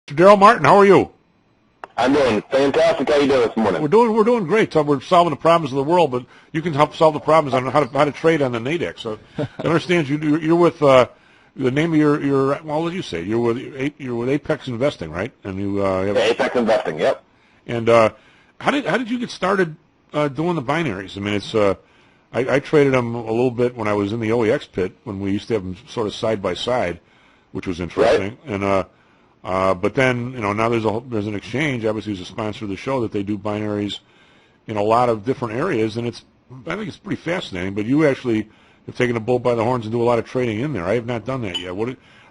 Darrell Martin, how are you? I'm doing fantastic. How you doing this morning? We're doing great. So we're solving the problems of the world, but you can help solve the problems on how to trade on the Nadex. So I understand you're with the name of your well, what did you say? You're with Apex Investing, right? And you have Apex Investing. Yep. And how did you get started doing the binaries? I mean, it's I traded them a little bit when I was in the OEX pit when we used to have them sort of side by side, which was interesting. Right. And but then, now there's an exchange, obviously, who's a sponsor of the show, that they do binaries in a lot of different areas, and I think it's pretty fascinating. But you actually have taken the bull by the horns and do a lot of trading in there. I have not done that yet.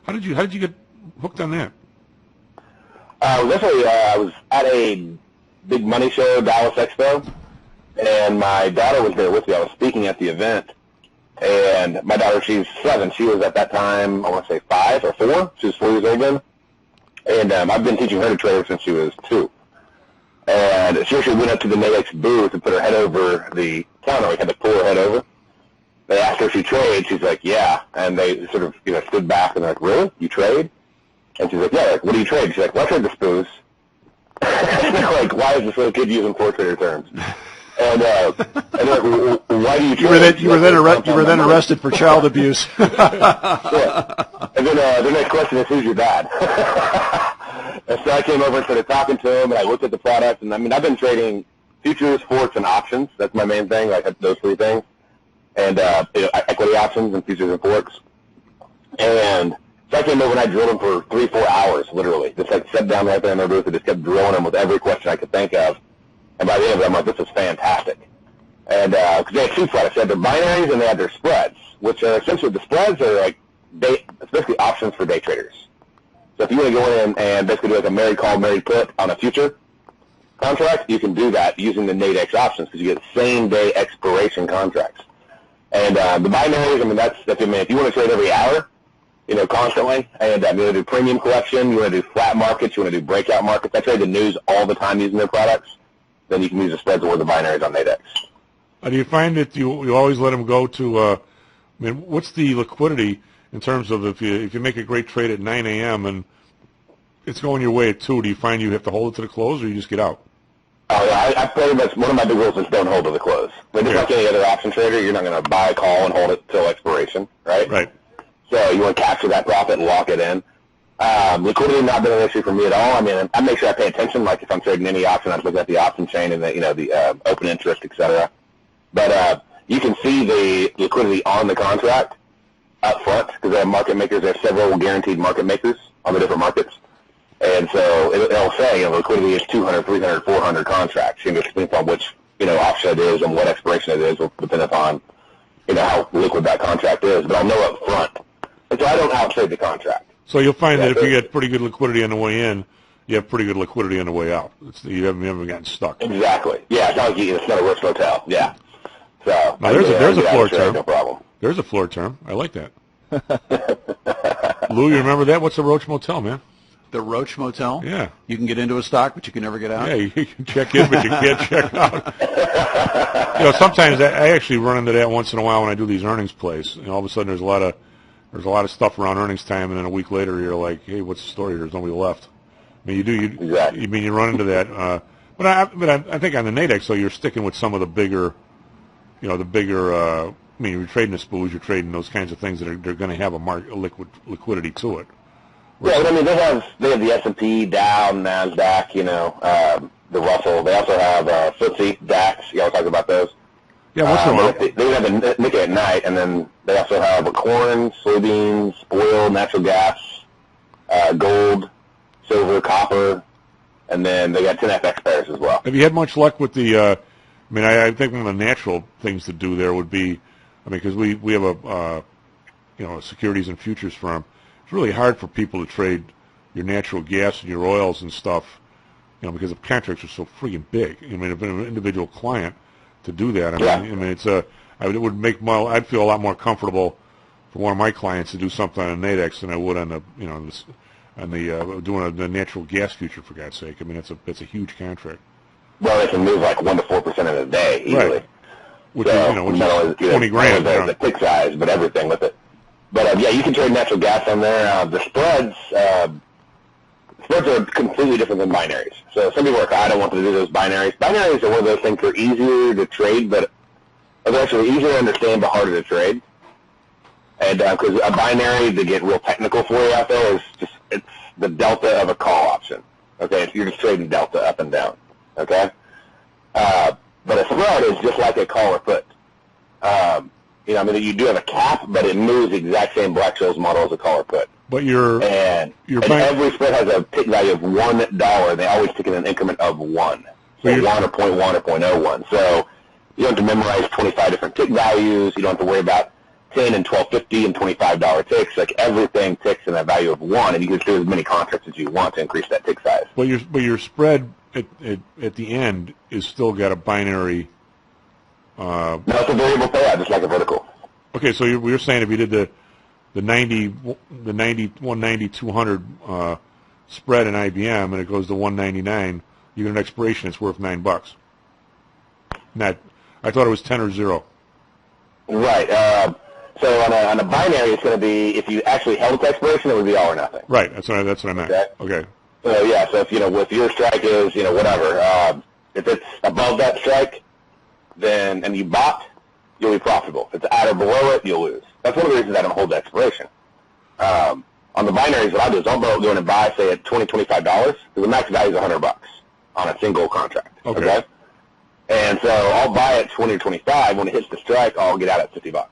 How did you get hooked on that? Literally, I was at a big money show, Dallas Expo, and my daughter was there with me. I was speaking at the event, and my daughter, she's 7. She was at that time, I want to say 5 or 4. She was 4 years old then. And I've been teaching her to trade since she was 2. And she actually went up to the Nadex booth and put her head over the counter. We had to pull her head over. They asked her if she trades. She's like, yeah. And they sort of stood back and they're like, really? You trade? And she's like, yeah. Like, what do you trade? She's like, well, I trade the spoos. And they're like, why is this little kid using floor trader terms? And they're like, well, why do you trade? You were then arrested for child abuse. Yeah. And then the next question is, who's your dad? And so I came over and started talking to him, and I looked at the product. And I mean, I've been trading futures, forex, and options. That's my main thing, like those 3 things. And equity options and futures and forex. And so I came over and I drilled him for 3-4 hours, literally. Just like sat down right there in the booth and just kept drilling him with every question I could think of. And by the end of it, I'm like, this is fantastic. And because they had 2 products. They had their binaries and they had their spreads, which are essentially, the spreads are like, it's basically options for day traders. So if you want to go in and basically do like a married call, married put on a future contract, you can do that using the Nadex options because you get same-day expiration contracts. And the binaries, I mean, if you want to trade every hour, constantly, and you want to do premium collection, you want to do flat markets, you want to do breakout markets. I trade the news all the time using their products. Then you can use the spreads or the binaries on Nadex. Do you find that you always let them go to, what's the liquidity in terms of if you make a great trade at 9 a.m. and it's going your way at 2, do you find you have to hold it to the close or you just get out? Oh, yeah, I pretty much, one of my big rules is don't hold to the close. But just like any other option trader, you're not going to buy a call and hold it till expiration, right? Right. So you want to capture that profit and lock it in. Liquidity has not been an issue for me at all. I mean, I make sure I pay attention. Like if I'm trading any option, I look at the option chain and the open interest, et cetera. But you can see the liquidity on the contract up front because they have market makers. They have several guaranteed market makers on the different markets. And so it'll say liquidity is 200, 300, 400 contracts. Depending upon which option it is and what expiration it is will depend upon how liquid that contract is. But I'll know up front. And so I don't outtrade the contract. So you'll find that if you get pretty good liquidity on the way in, you have pretty good liquidity on the way out. You haven't gotten stuck. Exactly. Yeah, it's not a Roach Motel. Yeah. So now there's a floor term. No problem. There's a floor term. I like that. Lou, you remember that? What's a Roach Motel, man? The Roach Motel? Yeah. You can get into a stock, but you can never get out? Yeah, you can check in, but you can't check out. Sometimes I actually run into that once in a while when I do these earnings plays. All of a sudden there's a lot of stuff around earnings time, and then a week later you're like, hey, what's the story? There's nobody left. I mean, Exactly. You run into that. But I think on the Nadex, so you're sticking with some of the bigger, you're trading the spoos, you're trading those kinds of things that they're going to have a liquidity to it. Yeah, but I mean, they have the S&P, Dow, NASDAQ, the Russell. They also have FTSE, DAX. Y'all talk about those. Yeah, what's the one? They have the Nikkei at night, and then they also have corn, soybeans, oil, natural gas, gold, silver, copper, and then they got 10FX pairs as well. Have you had much luck with the? I think one of the natural things to do there would be, because we have a securities and futures firm. It's really hard for people to trade your natural gas and your oils and stuff, because the contracts are so freaking big. If an individual client to do that, it would make I'd feel a lot more comfortable for one of my clients to do something on Nadex than I would on doing the natural gas future, for God's sake. It's a huge contract. Well, they can move like 1 to 4% in a day easily. Right. Which is 20 grand. The tick size, but everything with it. But yeah, you can trade natural gas on there. The spreads, Spreads are completely different than binaries. So some people are like, I don't want to do those binaries. Binaries are one of those things that are easier to trade, but they're actually easier to understand but harder to trade. And because a binary, to get real technical for you out there, it's the delta of a call option. Okay, you're just trading delta up and down. Okay, but a spread is just like a call or put. You do have a cap, but it moves the exact same Black-Scholes model as a call or put. But and every spread has a tick value of $1. They always tick in an increment of 1. So 1 or 0.1 or 0.01. So you don't have to memorize 25 different tick values. You don't have to worry about 10 and $12.50 and $25 ticks. Like everything ticks in a value of 1, and you can do as many contracts as you want to increase that tick size. But your spread at the end is still got a binary. No, it's a variable payout, just like a vertical. Okay, so you're saying if you did the 190 200 spread in IBM and it goes to 199, you get an expiration. It's worth $9. I thought it was 10 or 0. Right. So on a binary, it's going to be, if you actually held its expiration, it would be all or nothing. Right. That's what I meant. Okay. So yeah. So if if your strike is whatever, if it's above that strike, then and you bought, you'll be profitable. If it's at or below it, you'll lose. That's one of the reasons I don't hold the expiration. On the binaries, what I'll do is I'll go in and buy, say, at $20, $25, because the max value is $100 on a single contract. Okay. And so I'll buy at 20 or 25. When it hits the strike, I'll get out at $50.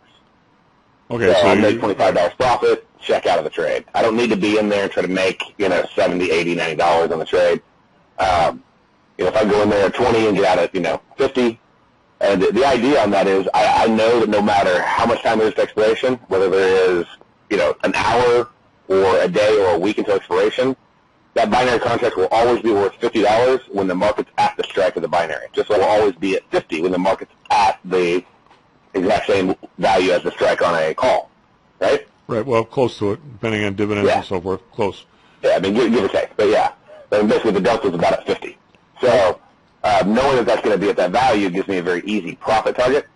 Okay. So I'll make $25 profit, check out of the trade. I don't need to be in there and try to make $70, $80, $90 on the trade. If I go in there at 20 and get out at 50. And the idea on that is I know that no matter how much time there is to expiration, whether there is, an hour or a day or a week until expiration, that binary contract will always be worth $50 when the market's at the strike of the binary. Just so it will always be at 50 when the market's at the exact same value as the strike on a call, right? Right, well, close to it, depending on dividends and so forth, close. Yeah, give or take, but yeah. But basically the delta is about at 50. So knowing that that's going to be at that value gives me a very easy profit target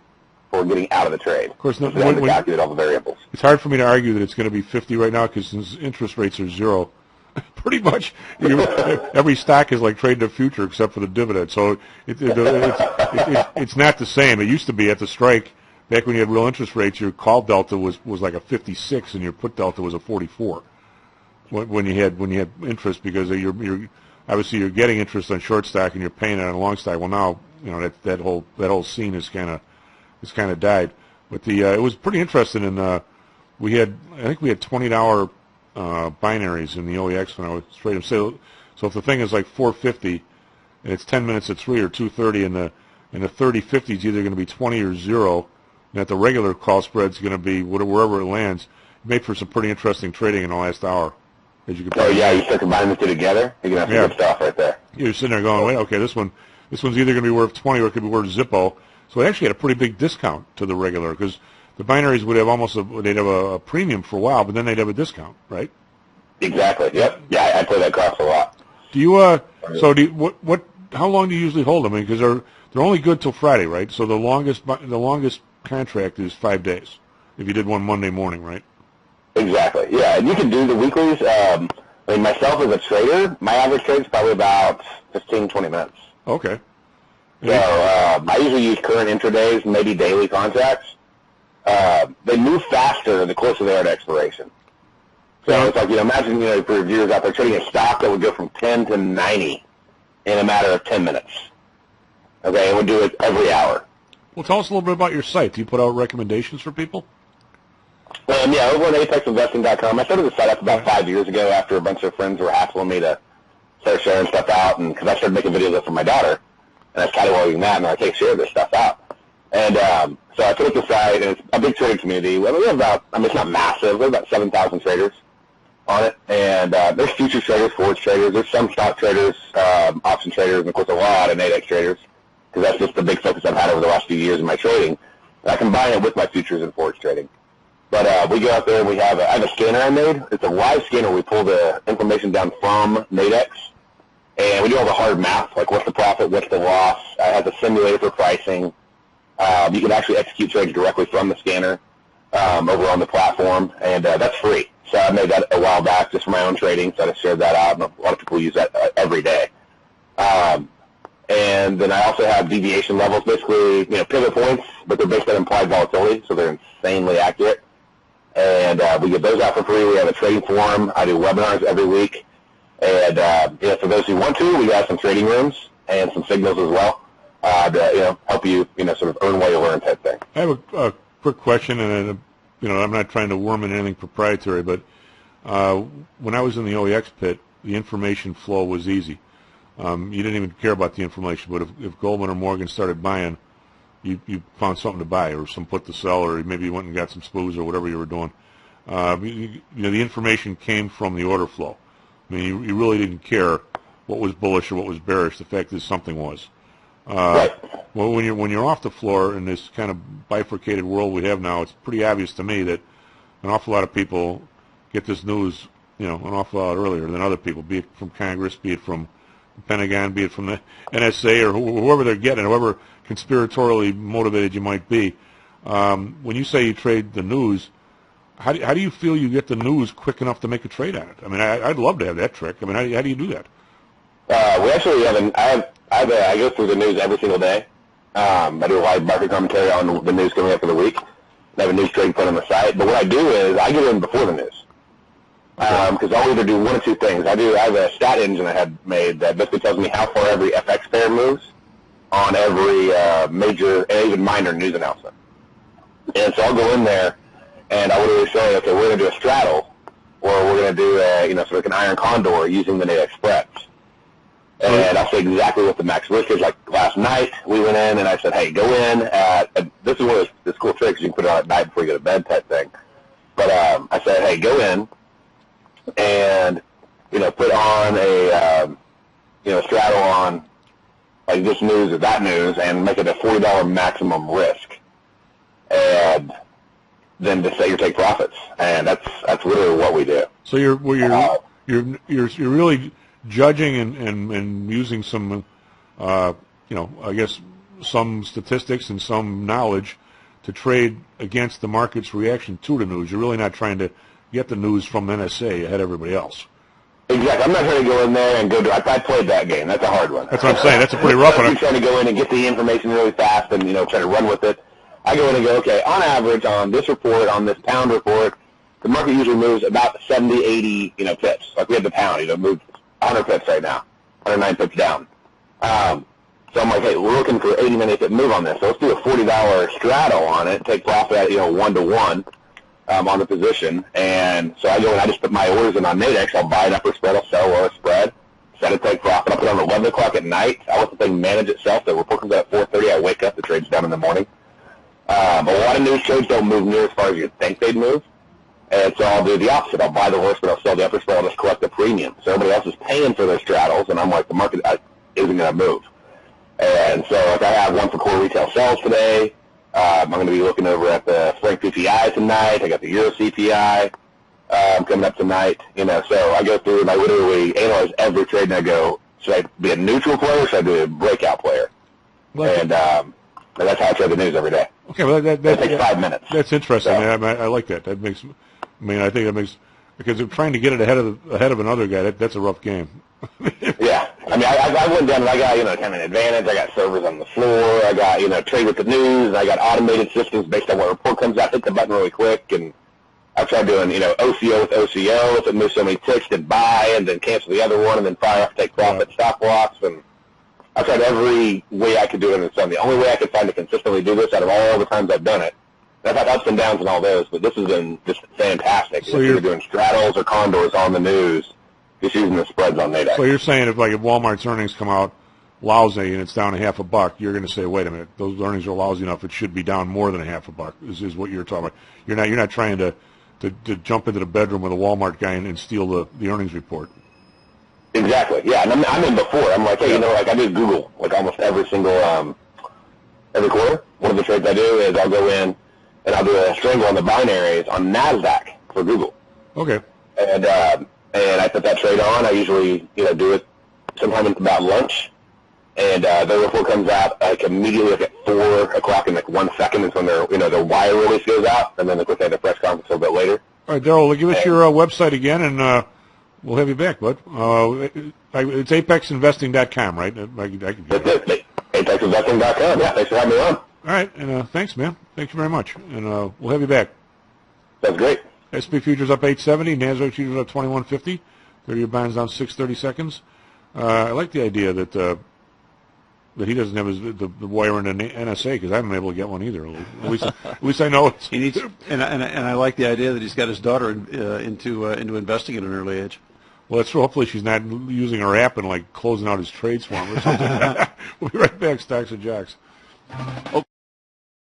for getting out of the trade. Of course, I have to calculate all the variables. It's hard for me to argue that it's going to be 50 right now because since interest rates are 0, pretty much every stock is like trading a future except for the dividend. So it's not the same. It used to be at the strike, back when you had real interest rates, your call delta was like a 56 and your put delta was a 44 when you had interest, because you're obviously you're getting interest on short stock and you're paying it on long stock. Well, now that whole scene is kind of died. But it was pretty interesting. And I think we had $20 binaries in the OEX when I was trading. So if the thing is like 450 and it's 10 minutes at 3 or 2:30, and the 30/50 is either going to be 20 or 0, and that the regular call spread is going to be wherever it lands, it made for some pretty interesting trading in the last hour. As you could you start combining the two together, you're going to have some good stuff right there. You're sitting there going, wait, okay, this one's either going to be worth 20 or it could be worth Zippo. So it actually had a pretty big discount to the regular, because the binaries would have they'd have a premium for a while, but then they'd have a discount, right? Exactly. Yep. Yeah, I play that cross a lot. Do you how long do you usually hold them? I mean, because they're only good till Friday, right? So the longest contract is 5 days. If you did one Monday morning, right? Exactly. Yeah, and you can do the weeklies. Myself as a trader, my average trade is probably about 15, 20 minutes. Okay. So I usually use current intradays, maybe daily contracts. They move faster the closer they are to expiration. So it's like, imagine, for viewers out there trading a stock that would go from 10 to 90 in a matter of 10 minutes. Okay, and would do it every hour. Well, tell us a little bit about your site. Do you put out recommendations for people? Yeah, over on apexinvesting.com. I started the site up about 5 years ago after a bunch of friends were hassling me to start sharing stuff out, and because I started making videos for my daughter, and I was cataloging that, and they're like, hey, share this stuff out. And so I put up the site, and it's a big trading community. We have about, it's not massive, we have about 7,000 traders on it, and there's futures traders, Forex traders, there's some stock traders, option traders, and of course a lot of Nadex traders, because that's just the big focus I've had over the last few years in my trading. And I combine it with my futures and Forex trading. But we go out there and I have a scanner I made. It's a live scanner. We pull the information down from Nadex, and we do all the hard math, like what's the profit, what's the loss. It has a simulator for pricing. You can actually execute trades directly from the scanner over on the platform, and that's free. So I made that a while back just for my own trading, so I just shared that out, and a lot of people use that every day. And then I also have deviation levels, basically, pivot points, but they're based on implied volatility, so they're insanely accurate. And we get those out for free. We have a trading forum. I do webinars every week. And for those who want to, we have some trading rooms and some signals as well to help you sort of earn while you learn type thing. I have a quick question, and I'm not trying to worm in anything proprietary, but when I was in the OEX pit, the information flow was easy. You didn't even care about the information, but if Goldman or Morgan started buying, you found something to buy, or some put to sell, or maybe you went and got some SPOOs or whatever you were doing. The information came from the order flow. I mean, you really didn't care what was bullish or what was bearish. The fact is something was. Right. Well, when you're off the floor in this kind of bifurcated world we have now, it's pretty obvious to me that an awful lot of people get this news, an awful lot earlier than other people, be it from Congress, be it from the Pentagon, be it from the NSA, or whoever they're getting, however conspiratorially motivated you might be. When you say you trade the news, how do you feel you get the news quick enough to make a trade on it? I mean, I'd love to have that trick. I mean, how do you do that? We actually have I go through the news every single day. I do a live market commentary on the news coming up for the week. I have a news trading plan on the site. But what I do is I get in before the news. Because I'll either do one of two things. I have a stat engine I had made that basically tells me how far every FX pair moves on every major and even minor news announcement. And so I'll go in there and I would always say, okay, we're going to do a straddle, or we're going to do a, sort of like an iron condor using the native spreads. And I'll say exactly what the max risk is. Like last night, we went in and I said, hey, go in at, this is one of this cool tricks, you can put it on at night before you go to bed type thing. But I said, hey, go in and, put on a, straddle on like this news or that news and make it a $40 maximum risk. And then just say your take profits. And that's literally what we do. So you're really judging and using some, I guess some statistics and some knowledge to trade against the market's reaction to the news. You're really not trying to get the news from NSA ahead of everybody else. Exactly. I'm not trying to go in there and I played that game. That's a hard one. That's what I'm saying. That's a pretty rough one. I'm trying to go in and get the information really fast and, try to run with it. I go in and go, okay, on average on this report, on this pound report, the market usually moves about 70, 80, pips. Like we have the pound, moved 100 pips right now, 109 pips down. So I'm like, hey, we're looking for 80 minute pip move on this. So let's do a $40 straddle on it, take profit at, 1-to-1 on the position. And so I go and I just put my orders in on Nadex. I'll buy an upper spread, I'll sell lower spread, set a take profit. I'll put it on 11 o'clock at night. I let the thing manage itself. The report comes out at 4:30. I wake up, the trade's done in the morning. A lot of news trades don't move near as far as you'd think they'd move. And so I'll do the opposite. I'll buy the lower spread, I'll sell the upper spread, I'll just collect the premium. So everybody else is paying for their straddles, and I'm like, the market isn't going to move. And so like I have one for core retail sales today. I'm going to be looking over at the Frank PPI tonight. I got the Euro CPI coming up tonight. So I go through and I literally analyze every trade, and I go, should I be a neutral player or should I be a breakout player? And that's how I trade the news every day. Okay, well that takes 5 minutes. That's interesting. So, I like that. That makes. I think that makes, because if trying to get it ahead of another guy, that's a rough game. Yeah, I went down and I got kind of an advantage. I got servers on the floor. I got trade with the news. I got automated systems based on what report comes out. Hit the button really quick, and I've tried doing OCO with OCO. If it moves so many ticks, then buy and then cancel the other one and then fire off, take profit, stop loss, and I've tried every way I could do it, and it's done. The only way I could find to consistently do this out of all the times I've done it, I've had ups and downs and all those, but this has been just fantastic. So you're doing straddles or condors on the news, just using the spreads on Nadex. So you're saying if Walmart's earnings come out lousy and it's down $0.50, you're going to say, wait a minute, those earnings are lousy enough, it should be down more than $0.50. Is what you're talking about. You're not trying to jump into the bedroom with a Walmart guy and steal the earnings report. Exactly. Yeah, and I'm in before. I'm like, hey, I do Google almost every single every quarter. One of the trades I do is I'll go in and I'll do a strangle on the binaries on NASDAQ for Google. Okay. And I put that trade on. I usually do it sometime about lunch, and the report comes out immediately at 4 o'clock in 1 second. Is when their wire release goes out, and then they have a press conference a little bit later. All right, Darrell, give us your website again, and we'll have you back, bud. It's apexinvesting.com, right? That's it. ApexInvesting.com. Yeah, thanks for having me on. All right, and thanks, man. Thank you very much, and we'll have you back. That's great. SP futures up 870, NASDAQ futures up 2150. 30-year bonds down 6/32. I like the idea that he doesn't have the wire in an NSA, because I haven't been able to get one either. At least I know it's. He needs, and I like the idea that he's got his daughter into investing at an early age. Well, that's true. Hopefully she's not using her app and like closing out his trades for him or something. We'll be right back. Stocks and Jocks.